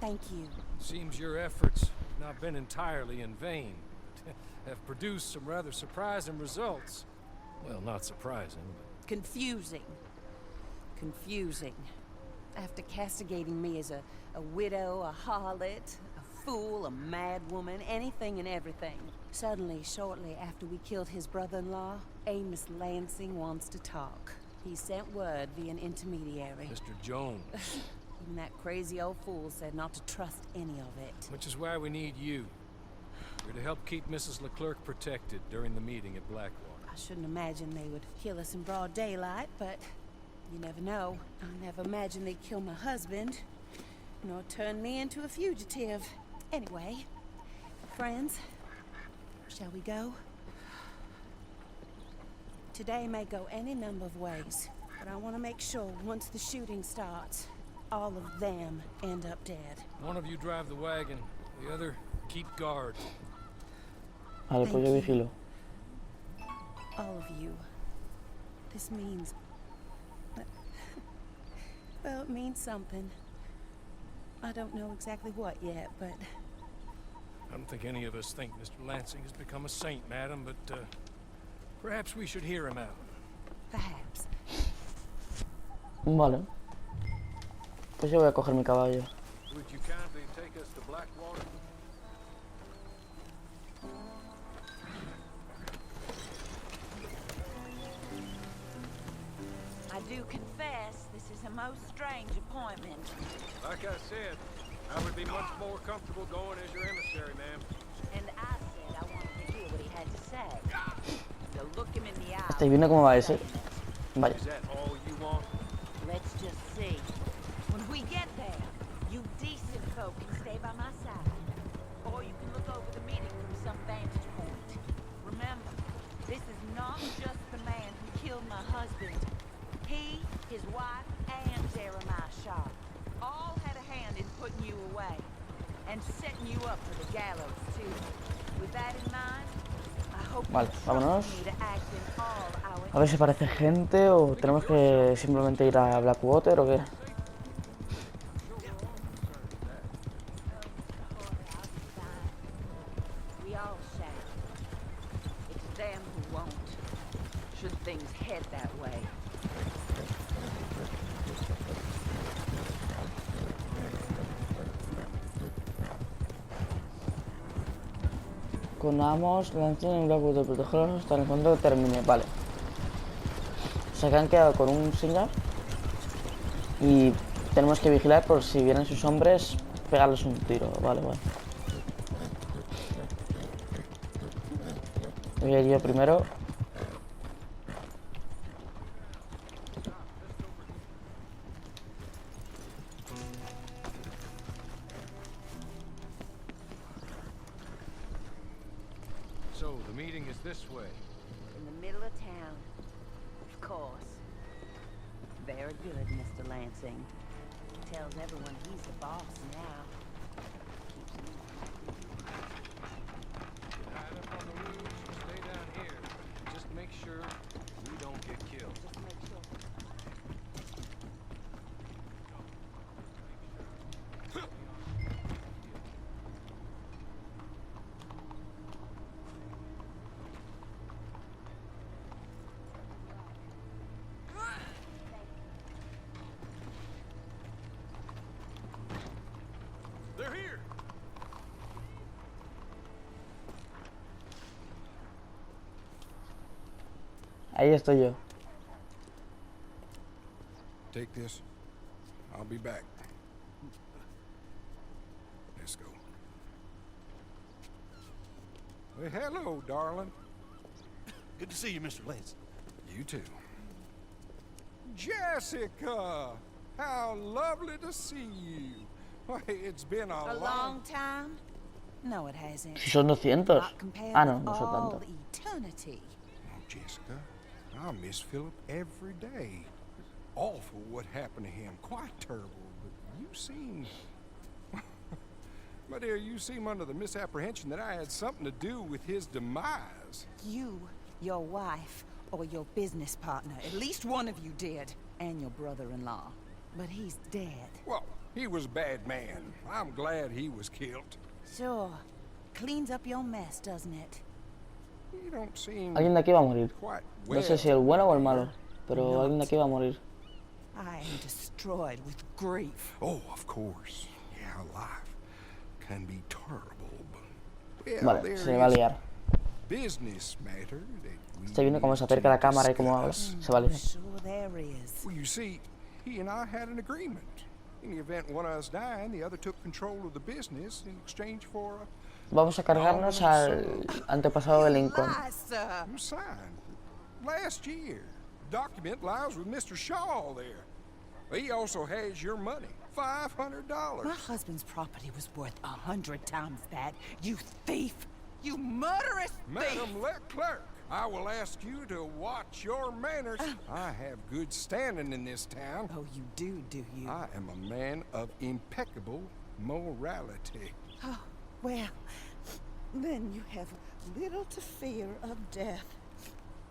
Thank you. Seems your efforts have not been entirely in vain. Have produced some rather surprising results. Well, not surprising, but... Confusing. Confusing. After castigating me as a widow, a harlot, a fool, a mad woman, anything and everything. Suddenly, shortly after we killed his brother-in-law, Amos Lansing wants to talk. He sent word via an intermediary. Mr. Jones. Even that crazy old fool said not to trust any of it. Which is why we need you. You're to help keep Mrs. Leclerc protected during the meeting at Blackwater. I shouldn't imagine they would kill us in broad daylight, but you never know. I never imagined they'd kill my husband, nor turn me into a fugitive. Anyway, friends, shall we go? Today may go any number of ways, but I want to make sure once the shooting starts, all of them end up dead. One of you drive the wagon, the other keep guard. Vale, pues yo vigilo. All of you. This means... well, it means something. I don't know exactly what yet, but... I don't think any of us think Mr. Lansing has become a saint, madam, but perhaps we should hear him out. Perhaps. Vale. Pues yo voy a coger mi caballo. Would you kindly take us to Blackwater? I do confess this is a most strange appointment. Like I said, I would be much more comfortable going as your emissary, ma'am. And I said I wanted to hear what he had to say. To look him in the eye. ¿Estáis viendo cómo va ese? Vale. Is that all you want? Let's just see. When we get there, you decent folk can stay by my side. Or you can look over the meeting from some vantage point. Remember, this is not just the man who killed my husband. He, his wife, and Jeremiah Shaw all had a hand in putting you away. And setting you up for the gallows, too. With that in mind, I hope Vale, vámonos. you to act in all our... A ver si aparece gente o tenemos que simplemente ir a Blackwater o qué. We all shall. It's them who won't. Should things head that way. Con Amos, Lansing en Blackwater, protegerlos hasta el encuentro que termine. Vale. O sea que han quedado con un señor y tenemos que vigilar por si vienen sus hombres, pegarles un tiro. Vale, vale. Voy a ir yo primero. So, the meeting is this way. In the middle of town. Of course. Very good, Mr. Lansing. Tells everyone he's the boss now. Get high up on the roofs, stay down here. Just make sure we don't get killed. Just make sure. They're here! Ahí estoy yo. Take this. I'll be back. Let's go. Well, hello, darling. Good to see you, Mr. Lansing. You too. Jessica! How lovely to see you. Why, it's been A long time? No, it hasn't. Si son 200. Not compared Ah, no, with no son all tanto. eternity. Oh, Jessica, I miss Philip every day. Awful what happened to him. Quite terrible. But you seem... My dear, you seem under the misapprehension that I had something to do with his demise. You, your wife, or your business partner. At least one of you did. And your brother-in-law. But he's dead. Well, He was a bad man. I'm glad he was killed. Sure. Cleans up your mess, doesn't it? You don't seem Alguien de aquí va a morir. quite No sé si el well. bueno o el malo, pero alguien de aquí va a morir. I am destroyed with grief. Oh, of course. Yeah, life can be terrible, but Vale, there se va a is liar. business matter that we Estoy viendo cómo se need acerca la to cámara y cómo habla. discuss. Se va a liar. Sure there is. Well, you see, he and I had an agreement. In the event one of us died, the other took control of the business in exchange for a Vamos a cargarnos al antepasado de Lincoln. Lies, sir. It was signed last year. Document lies with Mr. Shaw there. He also has your money, $500. My husband's property was worth 100 times that. You thief! You murderous thief! Madam Leclerc, I will ask you to watch your manners. I have good standing in this town. Oh, you do you? I am a man of impeccable morality. Oh, well, then you have little to fear of death.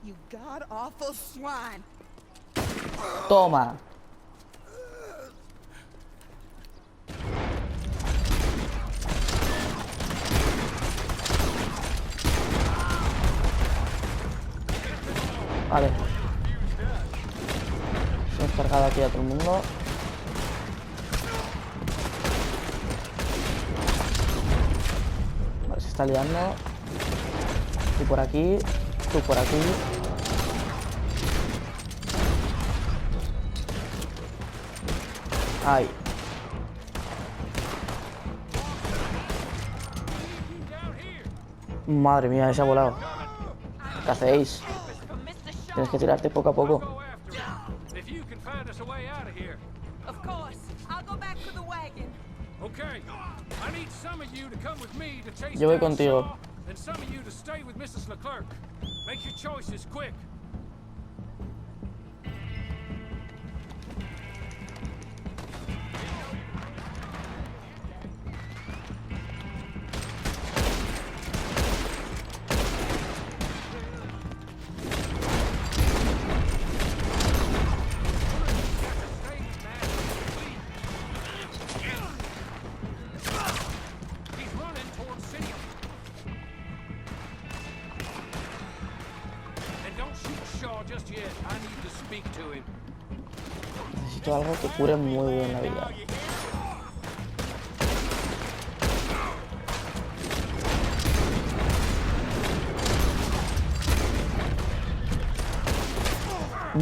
You god-awful swine! Toma. Vale. Hemos cargado aquí a todo el mundo. Vale, se está liando. Tú por aquí. Tú por aquí. Ahí. Madre mía, se ha volado. ¿Qué hacéis? Tienes que tirarte poco a poco. If you can find us a way out of here. Of course. I'll go back to the wagon. Okay. I need some of you to come with me to chase Yo voy down contigo. Shaw, and some of you to stay with Mrs. Leclerc. Make your choices quick. He's running towards City. And don't shoot Shaw just yet. I need to speak to him. Necesito algo que cure muy bien la vida.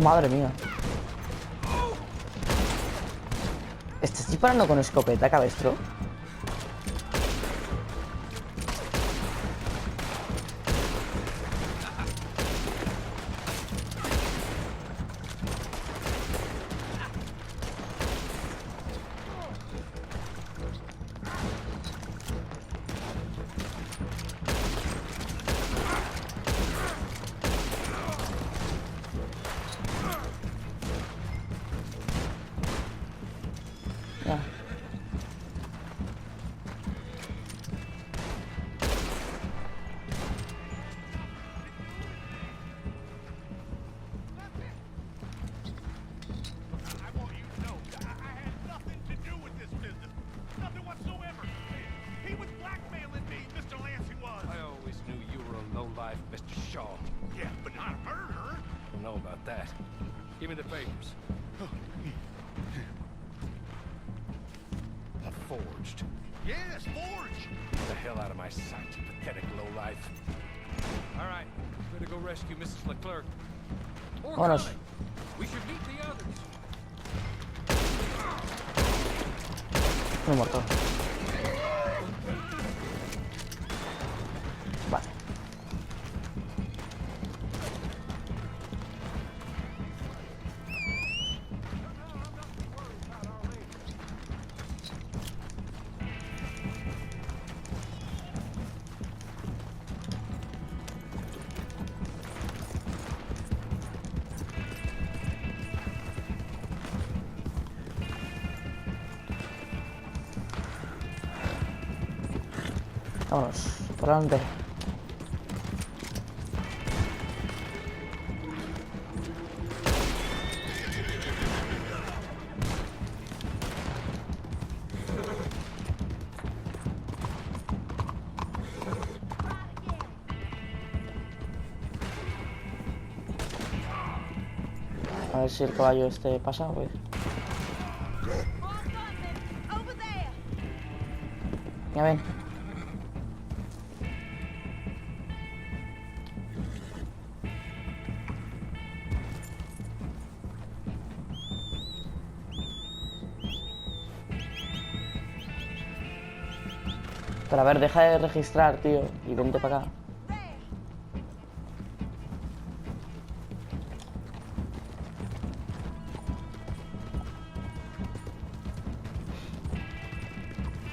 Madre mía. ¿Estás disparando con escopeta, cabestro? Ya. I want you to know that I had nothing to do with this business. Nothing whatsoever. He was blackmailing me, Mr. Lansing was. I always knew you were a lowlife, Mr. Shaw. Yeah, but not a murderer. Don't know about that. Give me the papers. Forged. Yes, forged. Get the hell out of my sight, you pathetic lowlife. All right, better go rescue Mrs. Leclerc. Or Vámonos. Connie. We should meet the others. No he muerto. Vale. Vámonos, por delante. ver si el caballo este pasa, pues. Ya ven. Pero a ver, deja de registrar, tío, y vente para acá.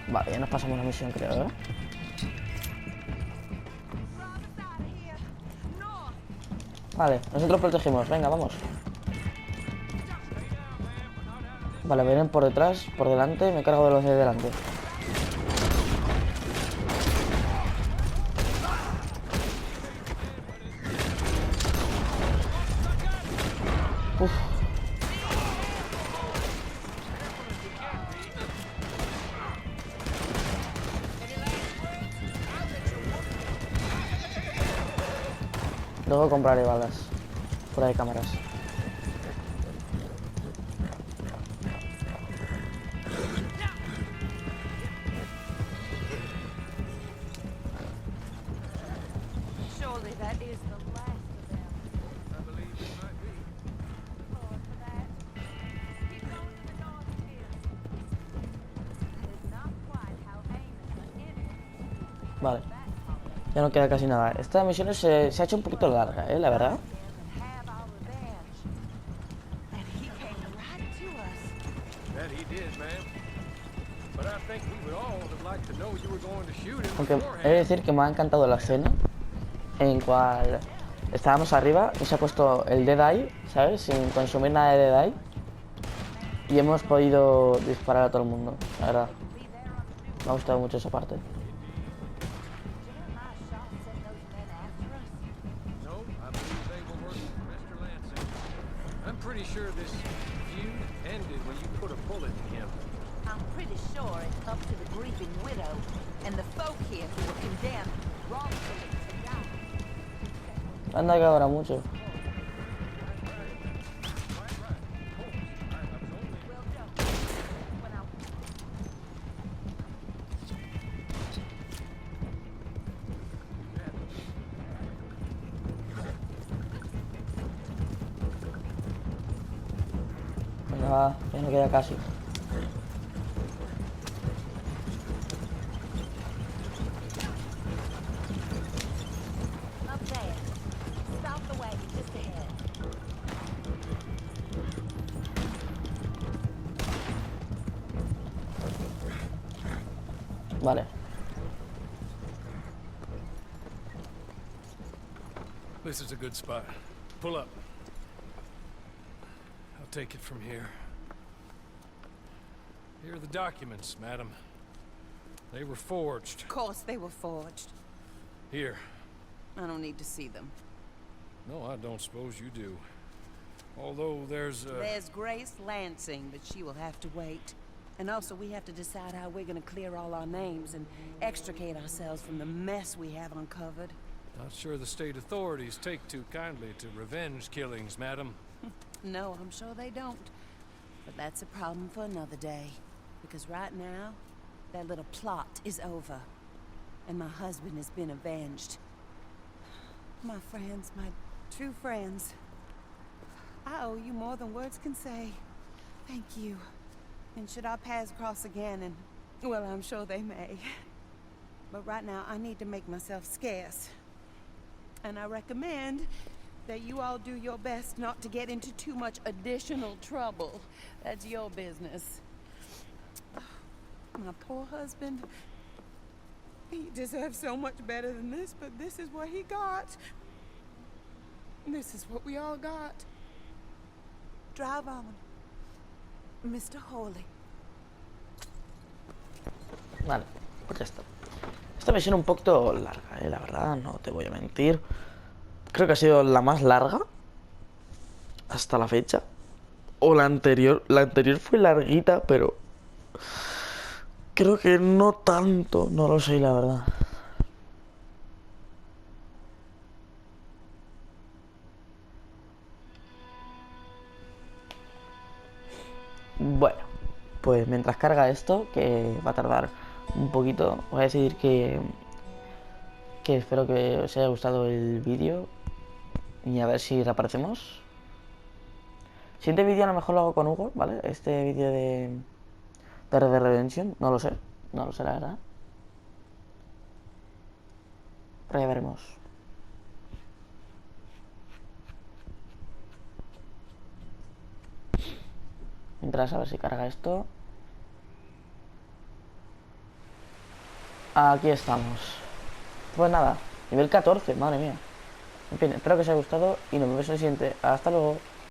Vale, ya nos pasamos la misión, creo, ¿eh? Vale, nosotros protegimos, venga, vamos. Vale, vienen por detrás, por delante, me cargo de los de delante. Uf. Luego compraré balas. Fuera de cámaras. Surely that is the last of them. I believe it might be. Lord, for that. Keep going to the north here. That is not quite how Amos but anyway. Vale. Ya no queda casi nada. Esta misión se ha hecho un poquito larga, la verdad. And have our revenge. And he came right to us. That he did, ma'am. But I think we would all have liked to know you were going to shoot him Aunque he de beforehand. decir que me ha encantado la escena en cual estábamos arriba y se ha puesto el Dead Eye, ¿sabes? Sin consumir nada de Dead Eye. Y hemos podido disparar a todo el mundo, la verdad. Me ha gustado mucho esa parte. Jeremiah Shaw sent those men after us. No, I believe they were working for Mr. Lansing. I'm pretty sure this feud ended when you put a bullet in him. I'm pretty sure it's up to the grieving widow and the folk here who were condemned wrongfully to die. Anda que ahora mucho. Well done. When I Venga, va, ya no queda casi. up there, stop the wagon just ahead. Vale. This is a good spot. Pull up. I'll take it from here. Here are the documents, madam. They were forged. Of course they were forged. Here. I don't need to see them. No, I don't suppose you do. Although there's There's Grace Lansing, but she will have to wait. And also, we have to decide how we're gonna clear all our names and extricate ourselves from the mess we have uncovered. Not sure the state authorities take too kindly to revenge killings, madam. No, I'm sure they don't. But that's a problem for another day. Because right now, that little plot is over. And my husband has been avenged. My friends, my true friends. I owe you more than words can say. Thank you. And should our paths cross again, and, well, I'm sure they may. But right now, I need to make myself scarce. And I recommend that you all do your best not to get into too much additional trouble. That's your business. My poor husband. He deserves so much better than this, but this is what he got. This is what we all got. Drive on, Mr. Hawley. Vale, pues ya está. Esta misión un poquito larga, la verdad, no te voy a mentir. Creo que ha sido la más larga hasta la fecha. O la anterior. La anterior fue larguita, pero creo que no tanto. No lo sé, la verdad. Bueno, pues mientras carga esto, que va a tardar un poquito, voy a decir que espero que os haya gustado el vídeo y a ver si reaparecemos. Siguiente vídeo a lo mejor lo hago con Hugo, ¿vale? Este vídeo de Red Dead Redemption, no lo sé la verdad. Pero ya veremos. Mientras a ver si carga esto. Aquí estamos. Pues nada, nivel 14, madre mía. En fin, espero que os haya gustado y nos vemos en el siguiente. Hasta luego.